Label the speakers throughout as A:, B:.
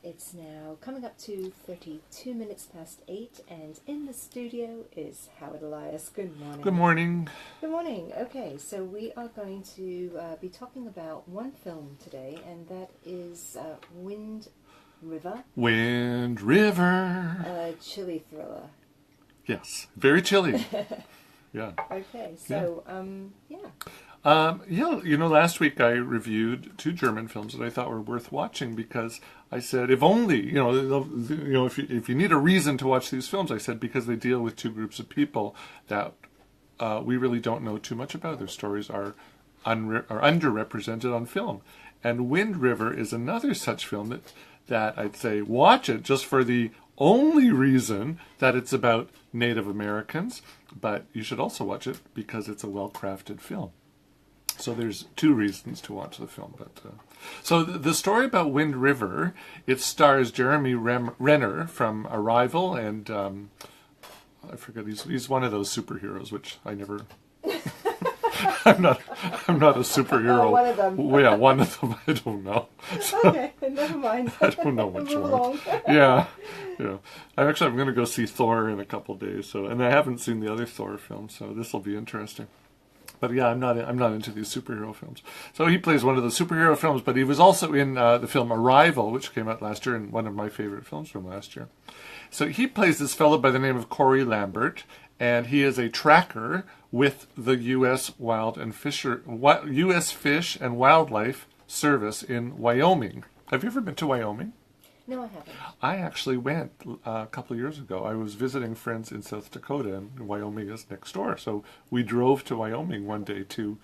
A: It's now coming up to 32 minutes past 8, and in the studio is Howard Elias. Good morning.
B: Good morning.
A: Good morning. Okay, so we are going to be talking about one film today, and that is Wind River.
B: Wind River.
A: A chilly thriller.
B: Yes, very chilly. Yeah.
A: Okay, so, yeah.
B: Last week I reviewed two German films that I thought were worth watching because I said, if only, if you need a reason to watch these films, I said because they deal with two groups of people that we really don't know too much about. Their stories are underrepresented on film. And Wind River is another such film that I'd say watch it just for the only reason that it's about Native Americans, but you should also watch it because it's a well-crafted film. So there's two reasons to watch the film. So the story about Wind River, it stars Jeremy Renner from Arrival, and I forget, he's one of those superheroes, which I never... I'm not a superhero.
A: Oh, one of them.
B: Yeah, one of them. I don't know. So,
A: okay, never mind.
B: I don't know which
A: Move
B: one.
A: along.
B: Yeah. I'm going to go see Thor in a couple of days. So, and I haven't seen the other Thor film, so this will be interesting. But yeah, I'm not into these superhero films. So he plays one of the superhero films, but he was also in the film Arrival, which came out last year, and one of my favorite films from last year. So he plays this fellow by the name of Corey Lambert, and he is a tracker with the U.S. Fish and Wildlife Service in Wyoming. Have you ever been to Wyoming?
A: No, I haven't.
B: I actually went a couple of years ago. I was visiting friends in South Dakota, and Wyoming is next door. So we drove to Wyoming one day to,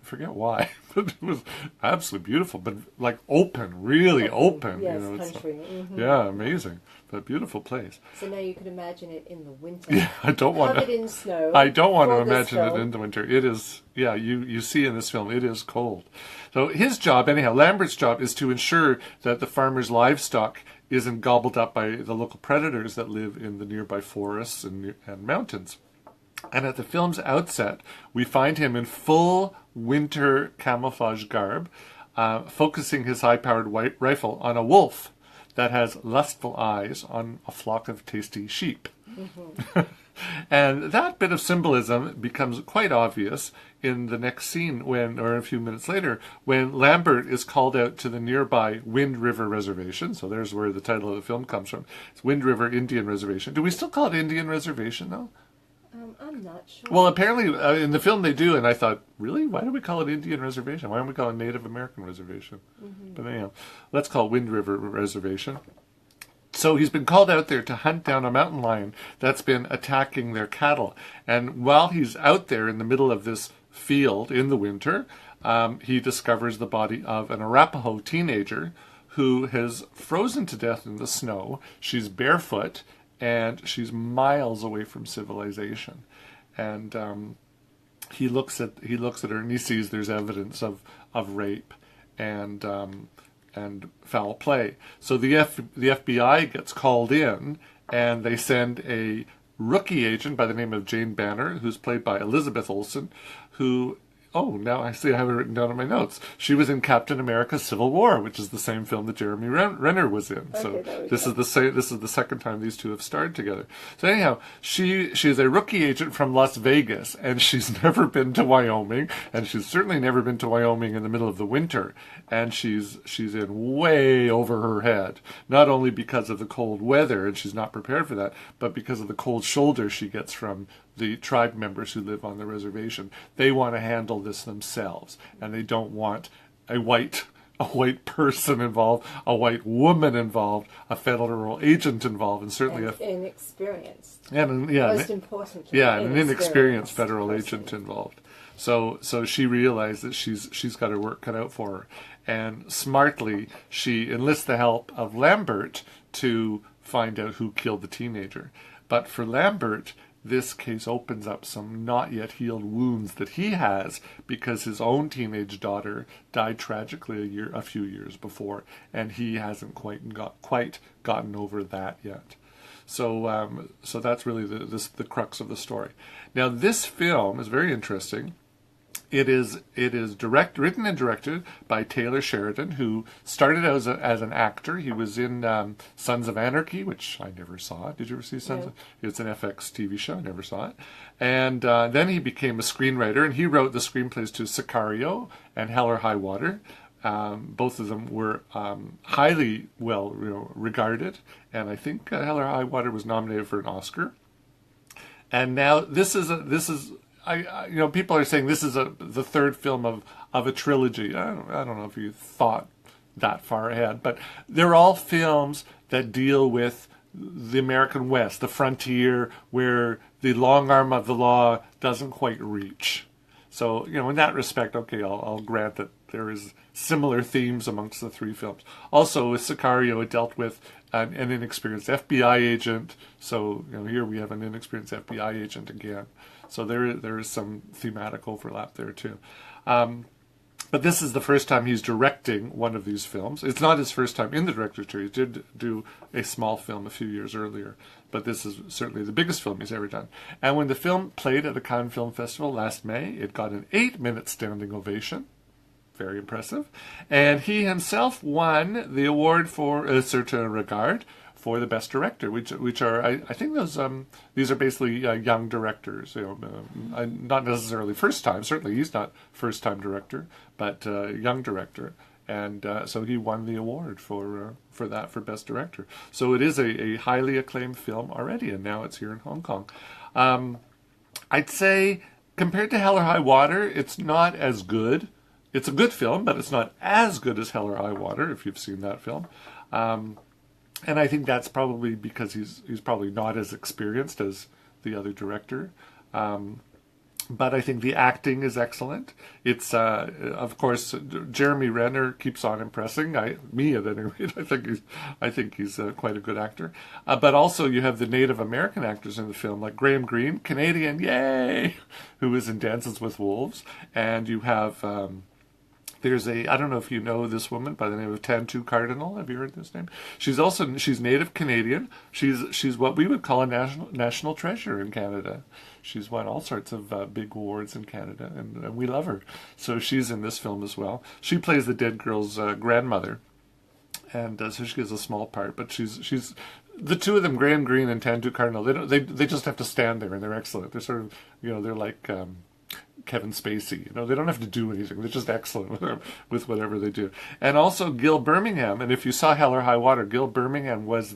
B: I forget why, but it was absolutely beautiful, but like open, really open.
A: Yes, country.
B: Yeah, amazing. But beautiful place.
A: So now you can imagine it in the winter.
B: Yeah, I don't want
A: Covered in snow.
B: I don't want to
A: for this
B: imagine it
A: film.
B: in the winter. It is, yeah, you see in this film, it is cold. So his job, anyhow, Lambert's job is to ensure that the farmer's livestock isn't gobbled up by the local predators that live in the nearby forests and mountains. And at the film's outset, we find him in full winter camouflage garb, focusing his high-powered rifle on a wolf that has lustful eyes on a flock of tasty sheep. Mm-hmm. And that bit of symbolism becomes quite obvious in the next scene or a few minutes later, when Lambert is called out to the nearby Wind River Reservation. So there's where the title of the film comes from. It's Wind River Indian Reservation. Do we still call it Indian Reservation, though?
A: I'm not sure.
B: Well, apparently in the film they do, and I thought, really? Why do we call it Indian Reservation? Why don't we call it Native American Reservation? Mm-hmm. But anyhow, let's call it Wind River Reservation. So he's been called out there to hunt down a mountain lion that's been attacking their cattle. And while he's out there in the middle of this field in the winter, he discovers the body of an Arapaho teenager who has frozen to death in the snow. She's barefoot, and she's miles away from civilization. And he looks at her, and he sees there's evidence of rape and foul play. So the FBI gets called in, and they send a rookie agent by the name of Jane Banner, who's played by Elizabeth Olsen, who... Oh, now I see I have it written down in my notes. She was in Captain America: Civil War, which is the same film that Jeremy Renner was in. So this is the second time these two have starred together. So anyhow, she's a rookie agent from Las Vegas, and she's never been to Wyoming, and she's certainly never been to Wyoming in the middle of the winter. And she's in way over her head, not only because of the cold weather, and she's not prepared for that, but because of the cold shoulder she gets from the tribe members who live on the reservation. They want to handle this themselves, and they don't want a white person involved, a white woman involved, a federal agent involved, and certainly
A: inexperienced.
B: Most
A: importantly,
B: an inexperienced federal agent involved. So she realized that she's got her work cut out for her, and smartly she enlists the help of Lambert to find out who killed the teenager. But for Lambert, this case opens up some not yet healed wounds that he has because his own teenage daughter died tragically a few years before, and he hasn't quite gotten over that yet. So that's really the crux of the story. Now, this film is very interesting. It is written and directed by Taylor Sheridan, who started out as an actor. He was in Sons of Anarchy, which I never saw. Did you ever see Sons?
A: No.
B: It's an FX TV show. I never saw it. And then he became a screenwriter, and he wrote the screenplays to Sicario and Hell or High Water. Both of them were highly well regarded, and I think Hell or High Water was nominated for an Oscar. And now this is people are saying this is the third film of a trilogy. I don't know if you thought that far ahead, but they're all films that deal with the American West, the frontier, where the long arm of the law doesn't quite reach. So, in that respect, okay, I'll grant that there is similar themes amongst the three films. Also, with Sicario, it dealt with an inexperienced FBI agent. So, here we have an inexperienced FBI agent again. So there is some thematic overlap there too. But this is the first time he's directing one of these films. It's not his first time in the director's chair. He did do a small film a few years earlier, but this is certainly the biggest film he's ever done. And when the film played at the Cannes Film Festival last May, it got an 8-minute standing ovation. Very impressive. And he himself won the award for A Certain Regard for the best director, which are I think these are basically young directors, not necessarily first time. Certainly, he's not first time director, but young director, and so he won the award for best director. So it is a highly acclaimed film already, and now it's here in Hong Kong. I'd say compared to Hell or High Water, it's not as good. It's a good film, but it's not as good as Hell or High Water if you've seen that film. And I think that's probably because he's probably not as experienced as the other director. But I think the acting is excellent. It's, of course, Jeremy Renner keeps on impressing me at any rate. I think he's quite a good actor. But also you have the Native American actors in the film, like Graham Greene, Canadian, yay, who is in Dances with Wolves. And you have... I don't know if you know this woman by the name of Tantu Cardinal. Have you heard this name? She's Native Canadian. She's what we would call a national treasure in Canada. She's won all sorts of big awards in Canada, and we love her. So she's in this film as well. She plays the dead girl's grandmother, and so she has a small part. But she's the two of them, Graham Greene and Tantu Cardinal. They just have to stand there, and they're excellent. They're sort of they're like. Kevin Spacey, they don't have to do anything. They're just excellent with whatever they do. And also Gil Birmingham. And if you saw Hell or High Water, Gil Birmingham was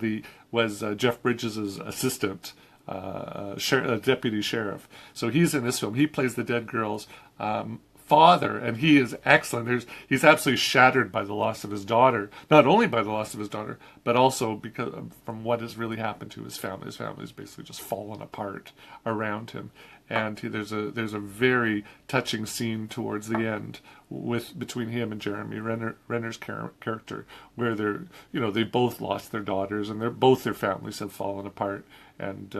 B: Jeff Bridges' assistant, deputy sheriff. So he's in this film. He plays the dead girl's father, and he is excellent. He's absolutely shattered by the loss of his daughter. Not only by the loss of his daughter, but also because from what has really happened to his family. His family has basically just fallen apart around him. And there's a very touching scene towards the end between him and Jeremy Renner's character, where they both lost their daughters, and their families have fallen apart, and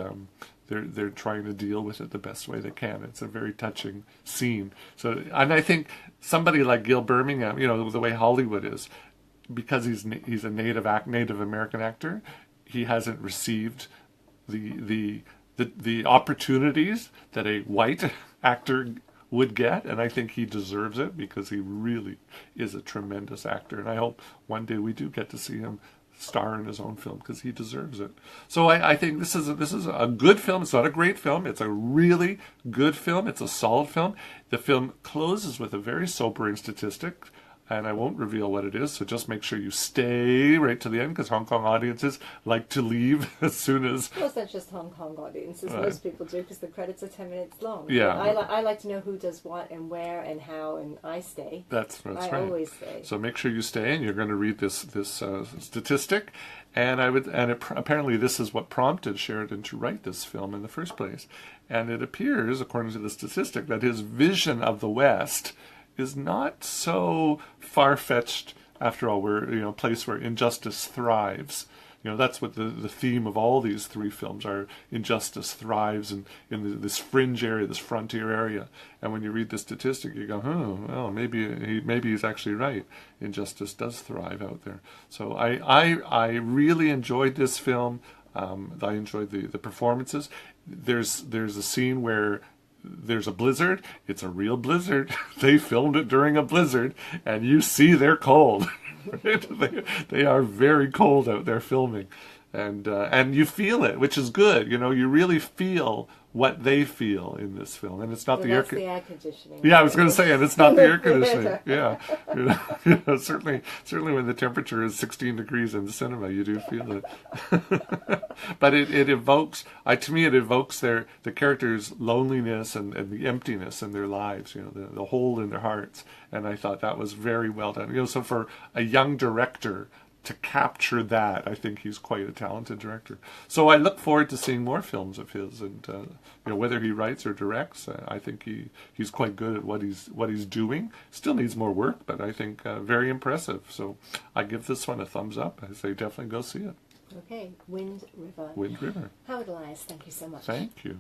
B: they're trying to deal with it the best way they can. It's a very touching scene. So, and I think somebody like Gil Birmingham, the way Hollywood is, because he's a Native American actor, he hasn't received the opportunities that a white actor would get, and I think he deserves it because he really is a tremendous actor, and I hope one day we do get to see him star in his own film because he deserves it. So I think this is a good film. It's not a great film. It's a really good film. It's a solid film. The film closes with a very sobering statistic, and I won't reveal what it is, so just make sure you stay right to the end, because Hong Kong audiences like to leave as soon as...
A: Well, it's not just Hong Kong audiences. Right. Most people do, because the credits are 10 minutes long.
B: Yeah.
A: I like to know who does what and where and how, and I stay.
B: That's right.
A: I always stay.
B: So make sure you stay, and you're going to read this statistic. And apparently this is what prompted Sheridan to write this film in the first place. And it appears, according to the statistic, that his vision of the West is not so far-fetched after all. We're a place where injustice thrives. That's what the theme of all these three films are. Injustice thrives in this fringe area, this frontier area. And when you read the statistic, you go, well, maybe he's actually right. Injustice does thrive out there. So I really enjoyed this film. I enjoyed the performances. There's a scene where there's a blizzard. It's a real blizzard. They filmed it during a blizzard, and you see they're cold. They are very cold out there filming, and you feel it, which is good. You know, you really feel what they feel in this film, and it's not
A: Well,
B: the
A: that's the air conditioning.
B: Yeah, I was going to say, and it's not the air conditioning. Yeah, certainly when the temperature is 16 degrees in the cinema, you do feel it. But it evokes, to me, it evokes the characters' loneliness and the emptiness in their lives. You know, the hole in their hearts, and I thought that was very well done. You know, so for a young director to capture that, I think he's quite a talented director. So I look forward to seeing more films of his, and you know, whether he writes or directs, I think he's quite good at what he's doing. Still needs more work, but I think very impressive. So I give this one a thumbs up. I say definitely go see it.
A: Okay, Wind River.
B: Wind River.
A: Howard Elias, thank you so much.
B: Thank you.